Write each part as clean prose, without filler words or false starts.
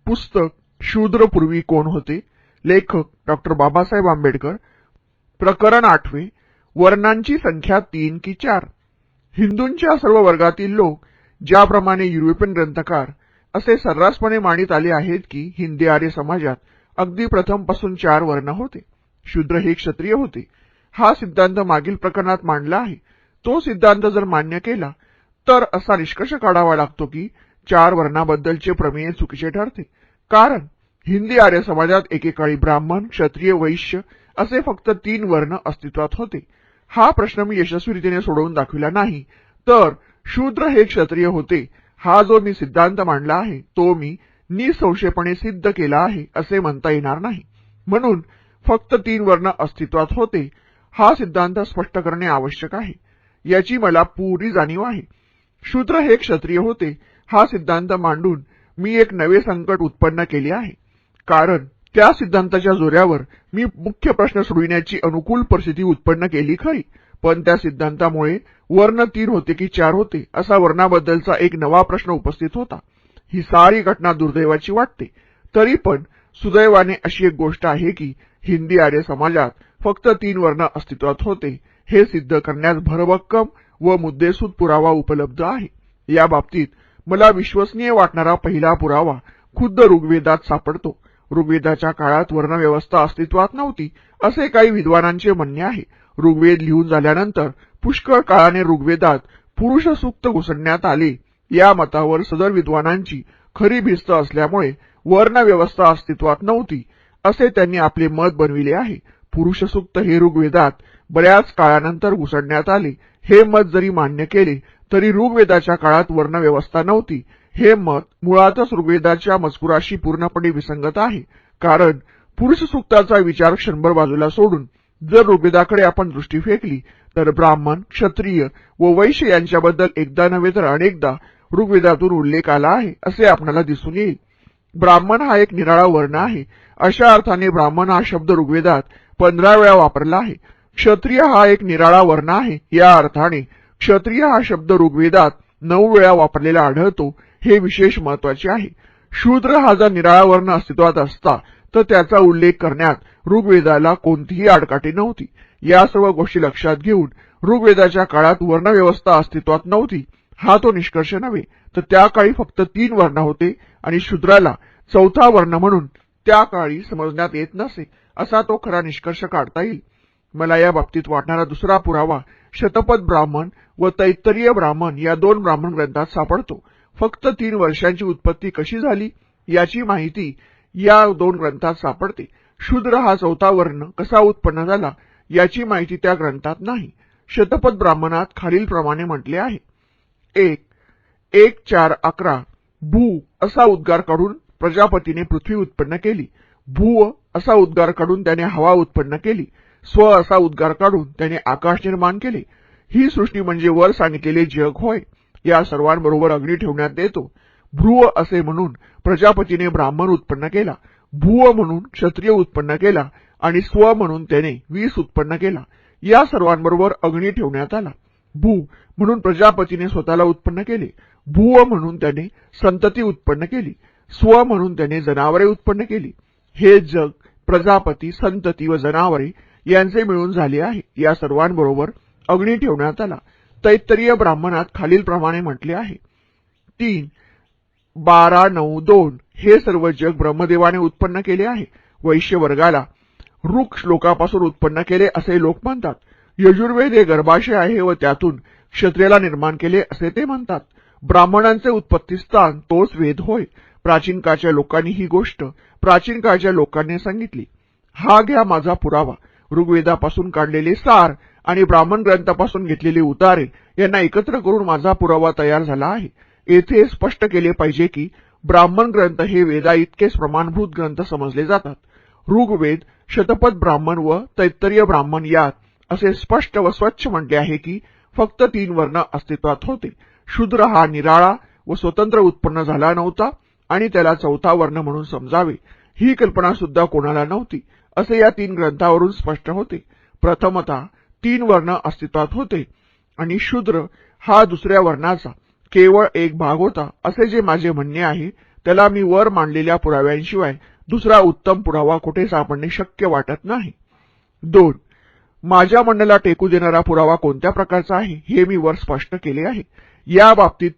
पुस्तक शूद्र पूर्वी कोण होते? लेखक डॉ. बाबासाहेब आंबेडकर. प्रकरण 8. वर्णांची संख्या 3 की 4. हिंदूंच्या सर्व वर्गातील लोक ज्याप्रमाणे युरोपियन ग्रंथकार असे सर्रासपणे मानित आले आहेत की हिंदी आर्य समाजात अगदी प्रथमपासून 4 वर्ण होते. शूद्र हे क्षत्रिय होते. हा सिद्धांत मागील प्रकरणात मांडला आहे. तो सिद्धांत जर मान्य केला तर असा निष्कर्ष काढावा लागतो की 4 वर्णाबद्दलचे प्रमेय चुकीचे ठरते. कारण हिंदी आर्य समाजात एकेकाळी ब्राह्मण, क्षत्रिय, वैश्य असे फक्त 3 वर्ण अस्तित्वात होते. हा प्रश्न मी यशस्वीरित्याने सोडवून दाखविला नाही तर शूद्र हे क्षत्रिय होते हा जो मी सिद्धांत मांडला आहे तो मी निसंशयपणे सिद्ध केला आहे असे म्हणता येणार नाही. म्हणून फक्त 3 वर्ण अस्तित्वात होते हा सिद्धांत स्पष्ट करणे आवश्यक आहे. याची मला पूरी जाणीव आहे. शूद्र हे क्षत्रिय होते हा सिद्धांत मांडून मी एक नवे संकट उत्पन्न केले आहे. कारण त्या सिद्धांताच्या जोऱ्यावर मी मुख्य प्रश्न सोडविण्याची अनुकूल परिस्थिती उत्पन्न केली खरी, पण त्या सिद्धांतामुळे वर्ण 3 होते की 4 होते असा वर्णाबद्दलचा एक नवा प्रश्न उपस्थित होता. ही सारी घटना दुर्दैवाची वाटते. तरी पण सुदैवाने अशी एक गोष्ट आहे की हिंदी आर्य समाजात फक्त 3 वर्ण अस्तित्वात होते हे सिद्ध करण्यास भरभक्कम व मुद्देसूद पुरावा उपलब्ध आहे. या बाबतीत मला विश्वसनीय वाटणारा पहिला पुरावा खुद्द ऋग्वेदात सापडतो. ऋग्वेदाच्या काळात वर्णव्यवस्था अस्तित्वात नव्हती असे काही विद्वानांचे म्हणणे आहे. ऋग्वेद लिहून झाल्यानंतर पुष्कळ काळाने ऋग्वेदात पुरुष सूक्त घुसडण्यात आले. या मतावर सदर विद्वानांची खरी भिस्त असल्यामुळे वर्णव्यवस्था अस्तित्वात नव्हती असे त्यांनी आपले मत बनविले आहे. पुरुष सूक्त हे ऋग्वेदात बऱ्याच काळानंतर घुसडण्यात आले हे मत जरी मान्य केले तरी ऋग्वेदाच्या काळात वर्णव्यवस्था नव्हती हे मत मुळातच ऋग्वेदाच्या मजकुराशी पूर्णपणे विसंगत आहे. कारण पुरुष सूक्ताचा विचार क्षणभर बाजूला सोडून जर ऋग्वेदाकडे आपण दृष्टी फेकली तर ब्राह्मण, क्षत्रिय व वैश्य यांच्याबद्दल एकदा नव्हे तर अनेकदा ऋग्वेदातून उल्लेख आला आहे असे आपणाला दिसून येईल. ब्राह्मण हा एक निराळा वर्ण आहे. अशा अर्थाने ब्राह्मण हा शब्द ऋग्वेदात 15 वेळा वापरला आहे. क्षत्रिय हा एक निराळा वर्ण आहे. या अर्थाने क्षत्रिय हा शब्द ऋग्वेदात 9 वेळा वापरलेला आढळतो. हे विशेष महत्वाचे आहे. शूद्र हा जर निराळा वर्ण अस्तित्वात असता तर त्याचा उल्लेख करण्यात ऋग्वेदाला कोणतीही आडकाठी नव्हती. या सर्व गोष्टी लक्षात घेऊन ऋग्वेदाच्या काळात वर्णव्यवस्था अस्तित्वात नव्हती हा तो निष्कर्ष नव्हे तर त्या काळी फक्त 3 वर्ण होते आणि शूद्राला 4था वर्ण म्हणून त्या काळी समजण्यात येत नसे असा तो खरा निष्कर्ष काढता येईल. मला या बाबतीत वाटणारा दुसरा पुरावा शतपथ ब्राह्मण व तैत्तरीय ब्राह्मण या 2 ब्राह्मण ग्रंथात सापडतो. फक्त 3 वर्षांची उत्पत्ती कशी झाली याची माहिती या 2 ग्रंथात सापडते. शूद्र हा 4था वर्ण कसा उत्पन्न झाला याची माहिती त्या ग्रंथात नाही. शतपथ ब्राह्मणात खालीलप्रमाणे म्हटले आहे: 1. 1, 4, 11 भू असा उद्गार काढून प्रजापतीने पृथ्वी उत्पन्न केली. भूव असा उद्गार काढून त्याने हवा उत्पन्न केली. स्व असा उद्गार काढून त्याने आकाश निर्माण केले. ही सृष्टी म्हणजे वर सांगितलेले जग होय. या सर्वांबरोबर अग्नी ठेवण्यात येतो. भ्रुव असे म्हणून प्रजापतीने ब्राह्मण उत्पन्न केला. भूव म्हणून क्षत्रिय उत्पन्न केला आणि स्व म्हणून त्याने 20 उत्पन्न केला. या सर्वांबरोबर अग्नी ठेवण्यात आला. भू म्हणून प्रजापतीने स्वतःला उत्पन्न केले. भूव म्हणून त्याने संतती उत्पन्न केली. स्व म्हणून त्याने जनावरे उत्पन्न केली. हे जग प्रजापती, संतती व जनावरे यांचे मिळून झाले आहे. या सर्वांबरोबर अग्नी ठेवण्यात आला. तैत्तरीय ब्राह्मणात खालीलप्रमाणे म्हटले आहे: 3, 12, 9, 2 हे सर्व जग ब्रह्मदेवाने उत्पन्न केले आहे. वैश्य वर्गाला ऋक श्लोकापासून उत्पन्न केले असे लोक म्हणतात. यजुर्वेद हे गर्भाशय आहे व त्यातून क्षत्रियाला निर्माण केले असे ते म्हणतात. ब्राह्मणांचे उत्पत्तीस्थान तोच वेद होय. प्राचीन काळच्या लोकांनी ही गोष्ट प्राचीन काळच्या लोकांनी सांगितली. हा घ्या माझा पुरावा. ऋग्वेदापासून काढलेले सार आणि ब्राह्मण ग्रंथापासून घेतलेले उतारे यांना एकत्र करून माझा पुरावा तयार झाला आहे. येथे स्पष्ट केले पाहिजे की ब्राह्मण ग्रंथ हे वेदा इतकेच प्रमाणभूत ग्रंथ समजले जातात. ऋग्वेद, शतपथ ब्राह्मण व तैत्तरीय ब्राह्मण यात असे स्पष्ट व स्वच्छ म्हटले आहे की फक्त 3 वर्ण अस्तित्वात होते. शूद्र हा निराळा व स्वतंत्र उत्पन्न झाला नव्हता आणि त्याला 4था वर्ण म्हणून समजावे ही कल्पना सुद्धा कोणाला नव्हती असे या 3 ग्रंथावरून स्पष्ट होते. प्रथमतः 3 वर्ण अस्तित्वात होते आणि शूद्र हा दुसऱ्या वर्णाचा केवळ एक भाग होता असे जे माझे म्हणणे आहे त्याला मी वर मांडलेल्या पुराव्यांशिवाय दुसरा उत्तम पुरावा कुठे सापडणे शक्य वाटत नाही. 2. माझ्या म्हणण्याला टेकू देणारा पुरावा कोणत्या प्रकारचा आहे हे मी वर स्पष्ट केले आहे. या बाबतीत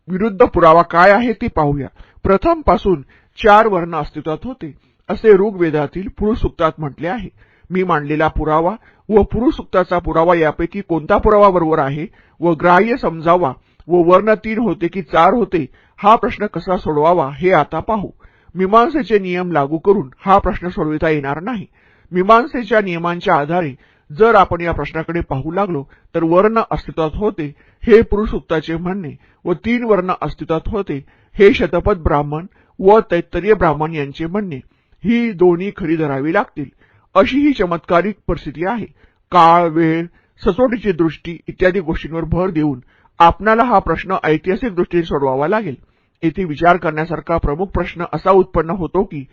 विरुद्ध पुरावा काय आहे ते पाहूया. प्रथम पासून 4 वर्ण अस्तित्वात होते असे ऋग्वेदातील पुरुष सूक्तात म्हटले आहे. मी मांडलेला पुरावा व पुरुष सूक्ताचा पुरावा यापैकी कोणता पुरावा बरोबर आहे व ग्राह्य समजावा व वर्ण 3 होते की 4 होते हा प्रश्न कसा सोडवावा हे आता पाहू. मीमांसेचे नियम लागू करून हा प्रश्न सोडविता येणार नाही. मीमांसेच्या नियमांच्या आधारे जर आपण या प्रश्नाकडे पाहू लागलो तर वर्ण अस्तित्वात होते हे पुरुष सूक्ताचे म्हणणे व 3 वर्ण अस्तित्वात होते हे शतपथ ब्राह्मण व तैत्तरीय ब्राह्मण यांचे म्हणणे ही दोन्ही खरी धरावी लागतील. अशी ही चमत्कारिक परिस्थिती आहे. काळ, वेळ, सचोटीची दृष्टी इत्यादी गोष्टींवर भर देऊन आपणाला हा प्रश्न ऐतिहासिक दृष्टीने सोडवावा लागेल. येथे विचार करण्यासारखा प्रमुख प्रश्न असा उत्पन्न होतो की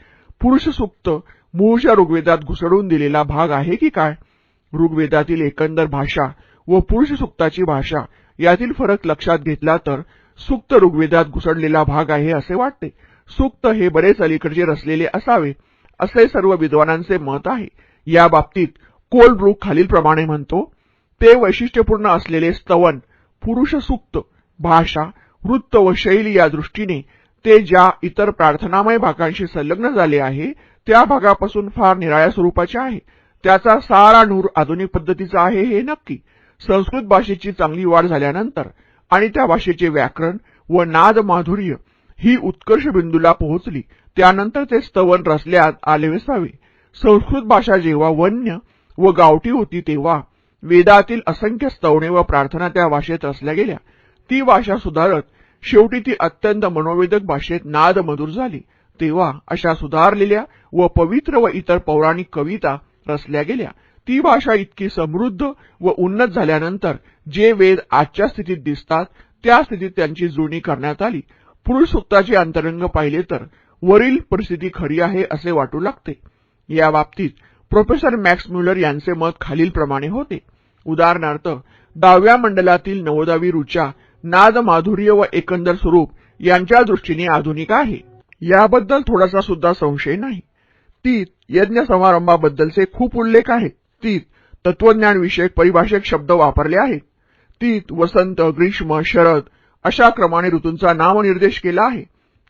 पुरुष सूक्त मूळच्या ऋग्वेदात घुसडून दिलेला भाग आहे की काय. ऋग्वेदातील एकंदर भाषा व पुरुष सूक्ताची भाषा यातील फरक लक्षात घेतला तर सूक्त ऋग्वेदात घुसडलेला भाग आहे असे वाटते. सूक्त हे बरेच अलीकडचे रचलेले असावे असे सर्व विद्वानांचे मत आहे. या बाबतीत कोलब्रुक खालीलप्रमाणे म्हणतो, ते वैशिष्ट्यपूर्ण असलेले स्तवन पुरुष सूक्त भाषा, वृत्त व शैली या दृष्टीने ते ज्या इतर प्रार्थनामय भागांशी संलग्न झाले आहे त्या भागापासून फार निराळ्या स्वरूपाचे आहे. त्याचा सारा नूर आधुनिक पद्धतीचा आहे हे नक्की. संस्कृत भाषेची चांगली वाढ झाल्यानंतर आणि त्या भाषेचे व्याकरण व नाद माधुर्य ही उत्कर्ष बिंदूला पोहोचली त्यानंतर ते स्तवन रचल्यात आले असावे. संस्कृत भाषा जेव्हा वन्य व गावठी होती तेव्हा वेदातील असंख्य स्तवणे व प्रार्थना त्या भाषेत रचल्या गेल्या. ती भाषा सुधारत शेवटी ती अत्यंत मनोवेदक भाषेत नाद मधुर झाली. तेव्हा अशा सुधारलेल्या व पवित्र व इतर पौराणिक कविता रचल्या गेल्या. ती भाषा इतकी समृद्ध व उन्नत झाल्यानंतर जे वेद आजच्या स्थितीत दिसतात त्या स्थितीत त्यांची जुळणी करण्यात आली. पुरुष सूक्ताचे अंतरंग पाहिले तर वरील परिस्थिती खरी आहे असे वाटू लागते. या बाबतीत प्रोफेसर मॅक्स म्युलर यांचे मत खालीलप्रमाणे होते. उदाहरणार्थ 10व्या मंडलातील 9वी ऋचा नाद माधुर्य व एकंदर स्वरूप यांच्या दृष्टीने आधुनिक आहे याबद्दल थोडासा सुद्धा संशय नाही. तीत यज्ञ समारंभाबद्दलचे खूप उल्लेख आहेत. तीत तत्वज्ञान विषयक परिभाषिक शब्द वापरले आहेत. तीत वसंत, ग्रीष्म, शरद अशा क्रमाने ऋतूंचा नामनिर्देश केला आहे.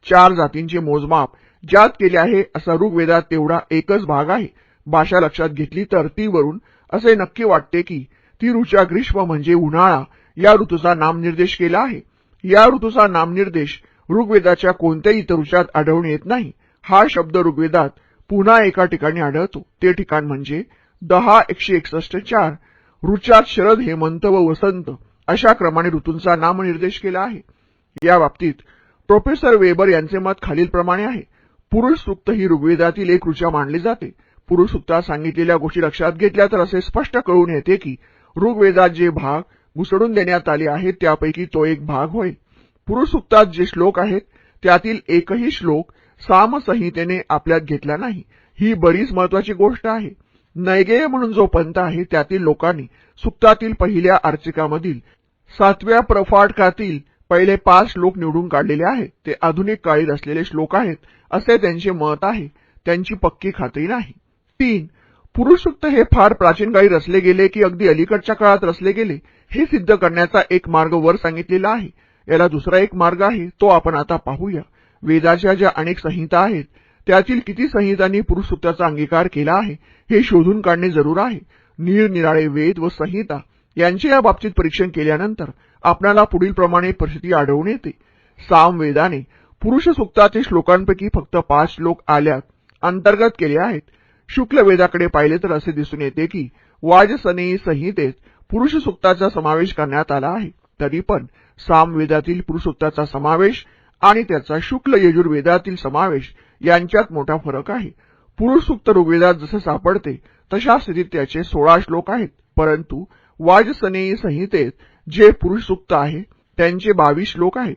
4 जातींचे मोजमाप ज्यात केले आहे असा ऋग्वेदात तेवढा एकच भाग आहे. भाषा लक्षात घेतली तर ती वरून असे नक्की वाटते की ती ऋचा ग्रीष्म म्हणजे उन्हाळा या ऋतूचा नामनिर्देश केला आहे. या ऋतूचा नामनिर्देश ऋग्वेदाच्या कोणत्याही इतर ऋचात आढळून येत नाही. हा शब्द ऋग्वेदात पुन्हा एका ठिकाणी आढळतो. ते ठिकाण म्हणजे 10:161:4 ऋचात शरद, हेमंत व वसंत अशा क्रमाने ऋतूंचा नामनिर्देश केला आहे. या बाबतीत प्रोफेसर वेबर यांचे मत खालीलप्रमाणे आहे. पुरुष सूक्त ही ऋग्वेदातील एक ऋचा मानली जाते. पुरुष सूक्तात सांगितलेल्या गोष्टी लक्षात घेतल्या तर असे स्पष्ट कळून येते की ऋग्वेदात जे भाग घुसडून देण्यात आले आहेत त्यापैकी तो एक भाग होय. पुरुष सूक्तात जे श्लोक आहेत त्यातील एकही श्लोक सामसंहितेने आपल्यात घेतला नाही. ही बरीच महत्वाची गोष्ट आहे. नैगेय म्हणून जो पंथ आहे त्यातील लोकांनी सूक्तातील पहिल्या अर्चिकामधील 7व्या प्रफाटकातील पहिले 5 श्लोक निवडून काढलेले आहेत. ते आधुनिक काळी रचलेले श्लोक आहेत असे त्यांचे मत आहे. त्यांची पक्की खात्री नाही. 3. पुरुष सूक्त हे फार प्राचीन काळी रचले गेले की अगदी अलीकडच्या काळात रचले गेले हे सिद्ध करण्याचा एक मार्ग वर सांगितलेला आहे. याला दुसरा एक मार्ग आहे तो आपण आता पाहूया. वेदाच्या ज्या अनेक संहिता आहेत त्यातील किती संहितांनी पुरुष सूक्ताचा अंगीकार केला आहे हे शोधून काढणे जरूर आहे. निरनिराळे वेद व संहिता यांचे या बाबतीत परीक्षण केल्यानंतर आपल्याला पुढील प्रमाणे परिस्थिती आढळून येते. सामवेदाने पुरुष सूक्तातील श्लोकांपैकी फक्त 5 श्लोक आल्यात अंतर्गत केले आहेत. शुक्ल वेदाकडे पाहिले तर असे दिसून येते की वाजसनेयी संहितेत पुरुष सूक्ताचा समावेश करण्यात आला आहे. तरी पण सामवेदातील पुरुष सूक्ताचा समावेश आणि त्याचा शुक्ल यजुर्वेदातील समावेश यांच्यात मोठा फरक आहे. पुरुष सूक्त ऋग्वेदात जसे सापडते तशा स्थितीत त्याचे 16 श्लोक आहेत. परंतु वाजसनेयी संहितेत जे पुरुष सूक्त आहे त्यांचे 22 श्लोक आहेत.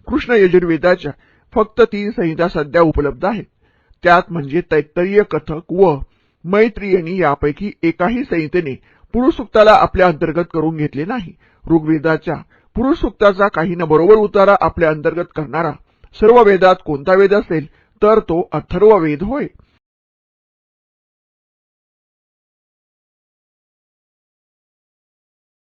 कृष्ण यजुर्वेदाच्या फक्त 3 संहिता सध्या उपलब्ध आहेत. त्यात म्हणजे तैत्तरीय कथक व मैत्रियनी यापैकी एकाही संहितेने पुरुष सूक्ताला आपल्या अंतर्गत करून घेतले नाही. ऋग्वेदाच्या पुरुष सूक्ताचा काही न बरोबर उतारा आपल्या अंतर्गत करणारा सर्व वेदात कोणता वेद असेल तर तो अथर्ववेद होय.